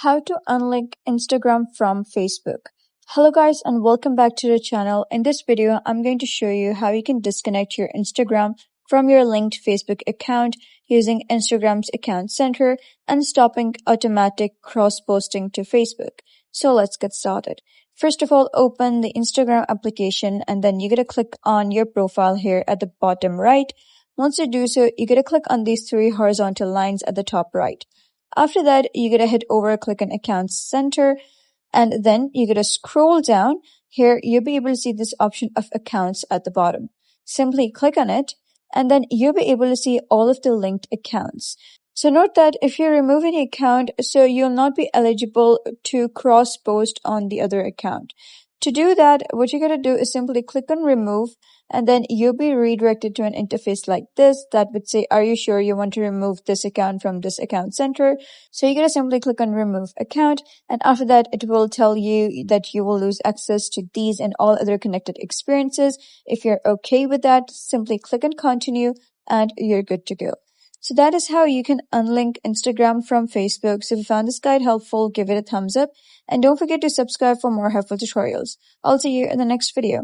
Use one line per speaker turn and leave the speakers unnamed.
How to unlink Instagram from Facebook. Hello guys and welcome back to the channel. In this video, I'm going to show you how you can disconnect your Instagram from your linked Facebook account using Instagram's account center and stopping automatic cross-posting to Facebook. So let's get started. First of all, open the Instagram application and then you're going to click on your profile here at the bottom right. Once you do so, you're going to click on these three horizontal lines at the top right. After that, you're going to head over, click on Account Center, and then you're going to scroll down. Here, you'll be able to see this option of accounts at the bottom. Simply click on it, and then you'll be able to see all of the linked accounts. So note that if you remove any account, so you'll not be eligible to cross-post on the other account. To do that, what you're going to do is simply click on remove, and then you'll be redirected to an interface like this that would say, are you sure you want to remove this account from this account center? So you're going to simply click on remove account, and after that, it will tell you that you will lose access to these and all other connected experiences. If you're okay with that, simply click on continue and you're good to go. So that is how you can unlink Instagram from Facebook. So if you found this guide helpful, give it a thumbs up and don't forget to subscribe for more helpful tutorials. I'll see you in the next video.